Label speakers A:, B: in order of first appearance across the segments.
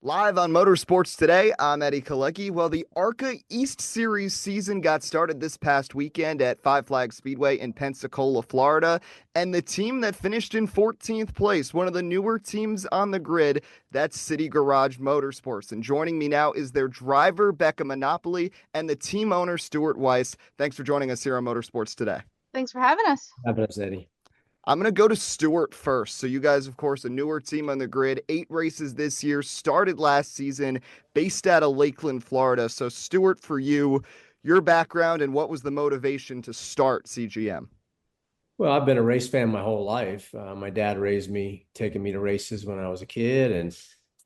A: Live on Motorsports today, I'm Eddie Kalegi. Well, the ARCA East Series season got started this past weekend at Five Flags Speedway in Pensacola, Florida. And the team that finished in 14th place, one of the newer teams on the grid, that's City Garage Motorsports. And joining me now is their driver, Becca Monopoli, and the team owner, Stuart Weiss. Thanks for joining us here on Motorsports today.
B: Thanks for having us.
C: Happiness, Eddie.
A: I'm going to go to Stewart first. So, you guys, of course, a newer team on the grid, 8 races this year, started last season, based out of Lakeland, Florida. So, Stewart, for you, your background and what was the motivation to start CGM?
C: Well, I've been a race fan my whole life. My dad raised me, taking me to races when I was a kid, and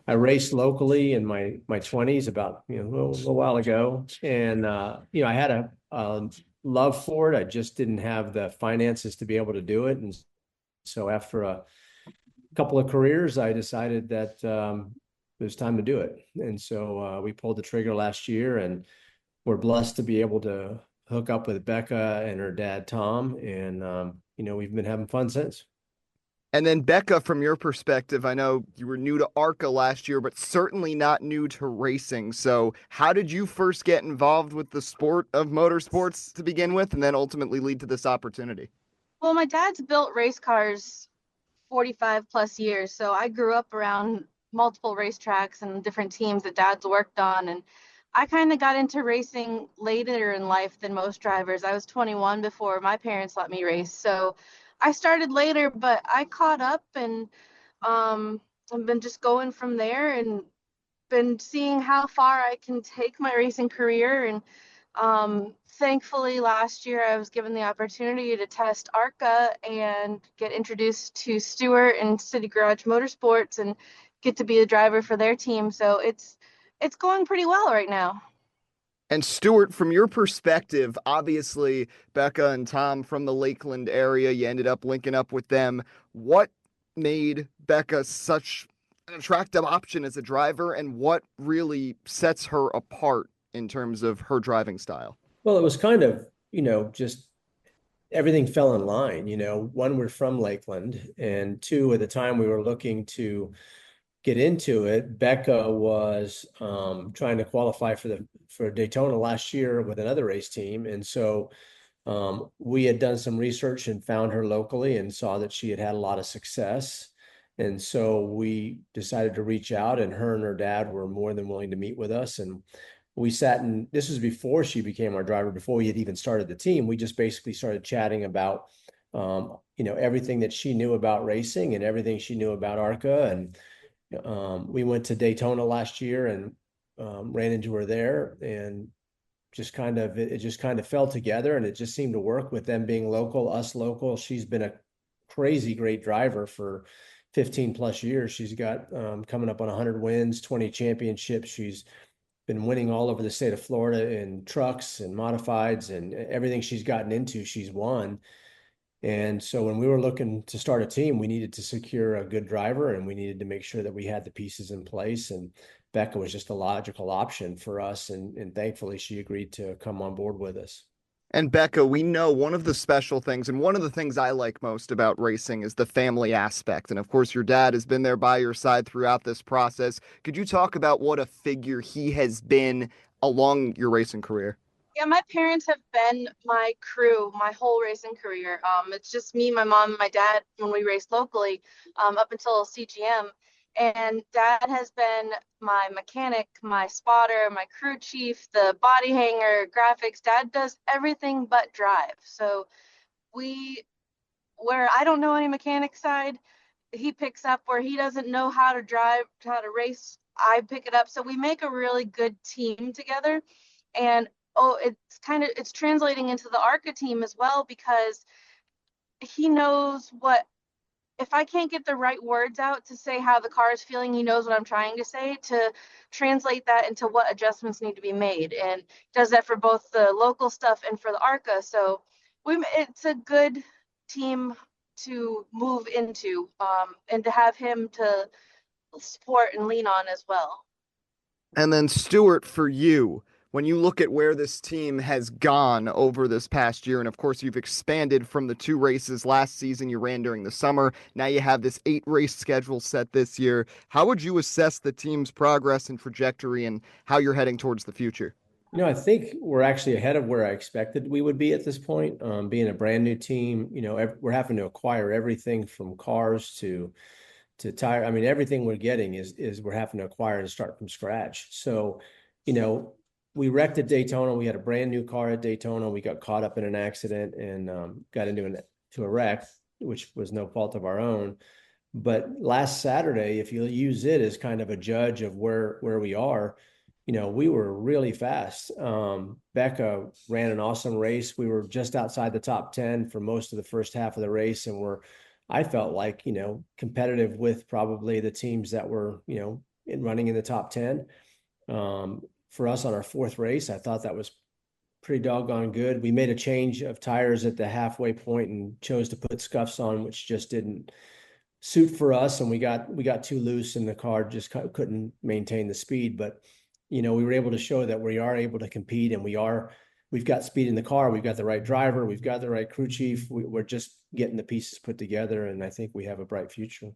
C: I raced locally in my 20s about a little while ago. And I had a love for it. I just didn't have the finances to be able to do it, and so after a couple of careers, I decided that it was time to do it. And so we pulled the trigger last year, and we're blessed to be able to hook up with Becca and her dad, Tom. And, we've been having fun since.
A: And then, Becca, from your perspective, I know you were new to ARCA last year, but certainly not new to racing. So, how did you first get involved with the sport of motorsports to begin with, and then ultimately lead to this opportunity?
B: Well, my dad's built race cars 45 plus years, so I grew up around multiple racetracks and different teams that dad's worked on. And I kind of got into racing later in life than most drivers. I was 21 before my parents let me race. So I started later, but I caught up and I've been just going from there and been seeing how far I can take my racing career. And thankfully, last year I was given the opportunity to test ARCA and get introduced to Stuart and City Garage Motorsports and get to be a driver for their team. So it's going pretty well right now.
A: And Stuart, from your perspective, obviously Becca and Tom from the Lakeland area, you ended up linking up with them. What made Becca such an attractive option as a driver, and what really sets her apart in terms of her driving style?
C: Well, it was kind of, just everything fell in line. One, we're from Lakeland, and two, at the time we were looking to get into it, Becca was trying to qualify for Daytona last year with another race team. And so we had done some research and found her locally and saw that she had had a lot of success. And so we decided to reach out, and her and her dad were more than willing to meet with us. And we sat, and this was before she became our driver, before we had even started the team. We just basically started chatting about, everything that she knew about racing and everything she knew about ARCA. And we went to Daytona last year and ran into her there, and it just kind of fell together, and it just seemed to work with them being local, us local. She's been a crazy great driver for 15 plus years. She's got coming up on 100 wins, 20 championships. She's been winning all over the state of Florida in trucks and modifieds, and everything she's gotten into, she's won. And so when we were looking to start a team, we needed to secure a good driver, and we needed to make sure that we had the pieces in place. And Becca was just a logical option for us. And thankfully, she agreed to come on board with us.
A: And Becca, we know one of the special things, and one of the things I like most about racing is the family aspect. And of course, your dad has been there by your side throughout this process. Could you talk about what a figure he has been along your racing career?
B: Yeah, my parents have been my crew my whole racing career. It's just me, my mom, and my dad when we race locally, up until CGM. And dad has been my mechanic, my spotter, my crew chief, the body hanger, graphics. Dad does everything but drive. So we, where I don't know any mechanic side, he picks up. Where he doesn't know how to drive, how to race, I pick it up. So we make a really good team together. And it's translating into the ARCA team as well, because he knows what, if I can't get the right words out to say how the car is feeling, he knows what I'm trying to say to translate that into what adjustments need to be made, and does that for both the local stuff and for the ARCA. So it's a good team to move into, and to have him to support and lean on as well.
A: And then, Stuart, for you, when you look at where this team has gone over this past year, and of course you've expanded from the 2 races last season you ran during the summer, now you have this 8-race schedule set this year. How would you assess the team's progress and trajectory and how you're heading towards the future?
C: I think we're actually ahead of where I expected we would be at this point. Being a brand new team, we're having to acquire everything from cars to tire. I mean, everything we're getting is we're having to acquire and start from scratch. So, we wrecked at Daytona. We had a brand new car at Daytona. We got caught up in an accident and got into a wreck, which was no fault of our own. But last Saturday, if you use it as kind of a judge of where we are, we were really fast. Becca ran an awesome race. We were just outside the top 10 for most of the first half of the race, and I felt like, competitive with probably the teams that were, running in the top 10. For us on our 4th race, I thought that was pretty doggone good. We made a change of tires at the halfway point and chose to put scuffs on, which just didn't suit for us. And we got too loose and the car just couldn't maintain the speed. But, we were able to show that we are able to compete, and we've got speed in the car. We've got the right driver. We've got the right crew chief. We're just getting the pieces put together, and I think we have a bright future.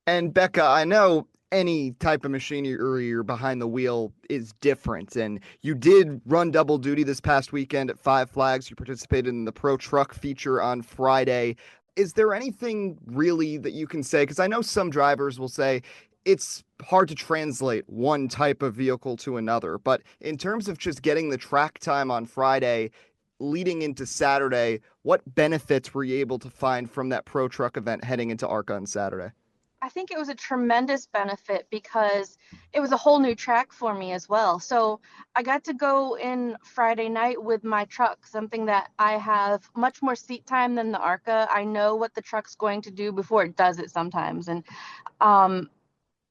A: And Becca, I know any type of machinery or behind the wheel is different. And you did run double duty this past weekend at Five Flags. You participated in the Pro Truck feature on Friday. Is there anything really that you can say? Because I know some drivers will say it's hard to translate one type of vehicle to another. But in terms of just getting the track time on Friday, leading into Saturday, what benefits were you able to find from that Pro Truck event heading into ARCA on Saturday?
B: I think it was a tremendous benefit because it was a whole new track for me as well. So I got to go in Friday night with my truck, something that I have much more seat time than the ARCA. I know what the truck's going to do before it does it sometimes. And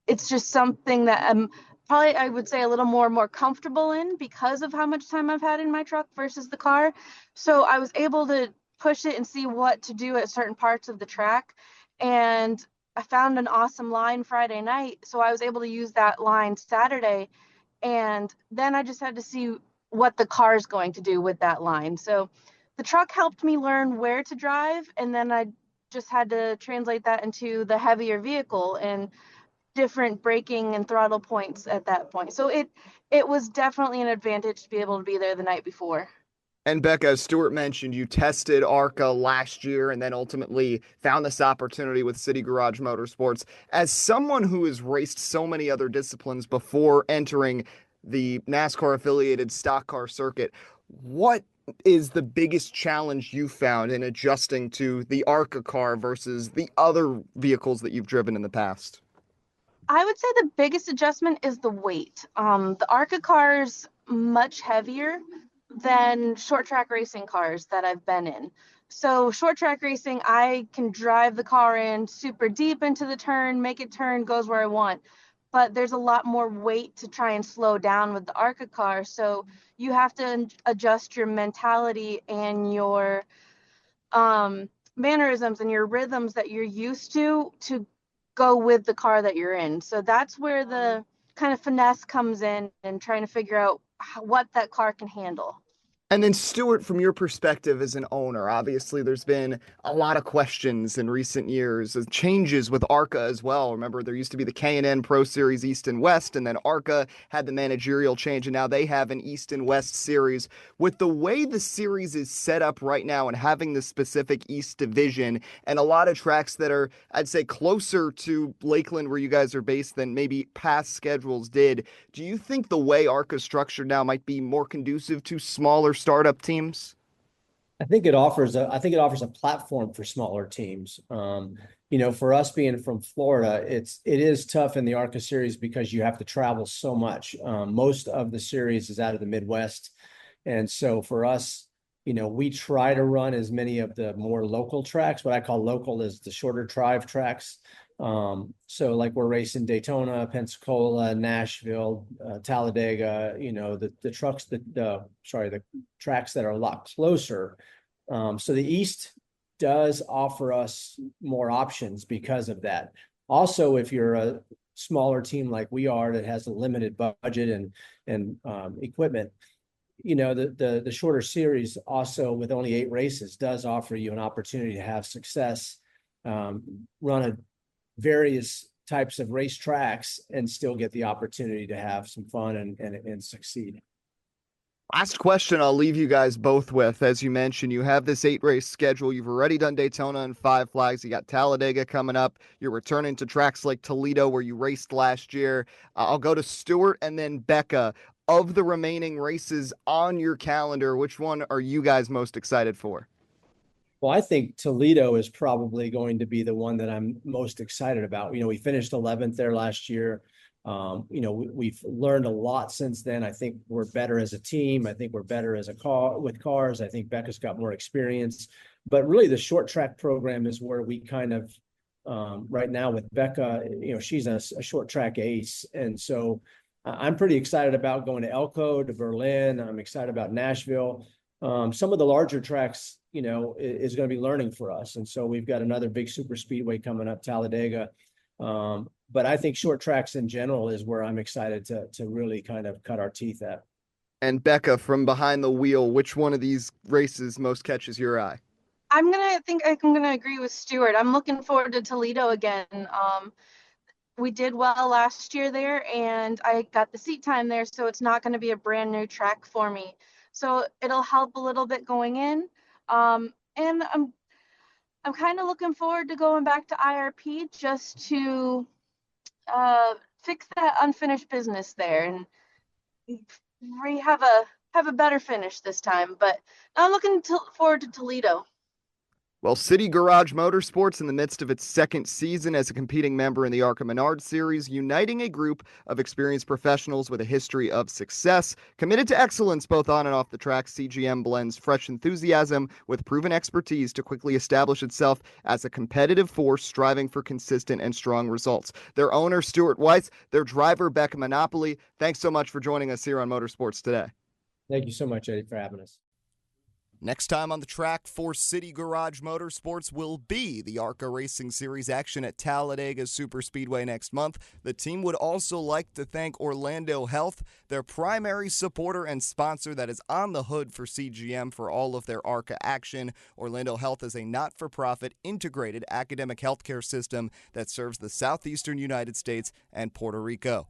B: it's just something that I'm probably, I would say, a little more comfortable in because of how much time I've had in my truck versus the car. So I was able to push it and see what to do at certain parts of the track. And I found an awesome line Friday night, so I was able to use that line Saturday. And then I just had to see what the car is going to do with that line. So the truck helped me learn where to drive, and then I just had to translate that into the heavier vehicle and different braking and throttle points at that point. So it was definitely an advantage to be able to be there the night before.
A: And Becca, as Stuart mentioned, you tested ARCA last year and then ultimately found this opportunity with City Garage Motorsports. As someone who has raced so many other disciplines before entering the NASCAR affiliated stock car circuit, what is the biggest challenge you found in adjusting to the ARCA car versus the other vehicles that you've driven in the past?
B: I would say the biggest adjustment is the weight. The ARCA car's much heavier than short track racing cars that I've been in. So short track racing, I can drive the car in super deep into the turn, make it turn, goes where I want. But there's a lot more weight to try and slow down with the ARCA car. So you have to adjust your mentality and your mannerisms and your rhythms that you're used to go with the car that you're in. So that's where the kind of finesse comes in and trying to figure out what that car can handle.
A: And then, Stuart, from your perspective as an owner, obviously there's been a lot of questions in recent years, changes with ARCA as well. Remember, there used to be the K&N Pro Series East and West, and then ARCA had the managerial change, and now they have an East and West series. With the way the series is set up right now and having the specific East division and a lot of tracks that are, I'd say, closer to Lakeland where you guys are based than maybe past schedules did, do you think the way ARCA is structured now might be more conducive to smaller startup teams?
C: I think it offers a platform for smaller teams. For us being from Florida, it is tough in the ARCA series because you have to travel so much. Most of the series is out of the Midwest. And so for us, we try to run as many of the more local tracks. What I call local is the shorter drive tracks. So like we're racing Daytona, Pensacola, Nashville, Talladega, the tracks that are a lot closer. So the East does offer us more options because of that. Also, if you're a smaller team like we are that has a limited budget and equipment, the shorter series also with only 8 races does offer you an opportunity to have success, run a various types of race tracks and still get the opportunity to have some fun and succeed.
A: Last question I'll leave you guys both with. As you mentioned, you have this 8-race schedule. You've already done Daytona and Five Flags. You got Talladega coming up. You're returning to tracks like Toledo where you raced last year. I'll go to Stuart and then Becca. Of the remaining races on your calendar, which one are you guys most excited for?
C: Well, I think Toledo is probably going to be the one that I'm most excited about. We finished 11th there last year. We've learned a lot since then. I think we're better as a team. I think we're better as a car with cars. I think Becca's got more experience, but really the short track program is where we kind of, right now with Becca, she's a short track ace. And so I'm pretty excited about going to Elko, to Berlin. I'm excited about Nashville. Some of the larger tracks, is going to be learning for us. And so we've got another big super speedway coming up, Talladega. But I think short tracks in general is where I'm excited to really kind of cut our teeth at.
A: And Becca, from behind the wheel, which one of these races most catches your eye?
B: I'm gonna agree with Stuart. I'm looking forward to Toledo again. We did well last year there, and I got the seat time there, so it's not going to be a brand new track for me. So it'll help a little bit going in. And I'm kind of looking forward to going back to IRP just to fix that unfinished business there and have a better finish this time. But I'm looking forward to Toledo.
A: Well, City Garage Motorsports, in the midst of its second season as a competing member in the ARCA Menard Series, uniting a group of experienced professionals with a history of success. Committed to excellence both on and off the track, CGM blends fresh enthusiasm with proven expertise to quickly establish itself as a competitive force striving for consistent and strong results. Their owner, Stuart Weiss, their driver, Becca Monopoli, thanks so much for joining us here on Motorsports today.
C: Thank you so much, Eddie, for having us.
A: Next time on the track for City Garage Motorsports will be the ARCA Racing Series action at Talladega Superspeedway next month. The team would also like to thank Orlando Health, their primary supporter and sponsor that is on the hood for CGM for all of their ARCA action. Orlando Health is a not-for-profit integrated academic healthcare system that serves the southeastern United States and Puerto Rico.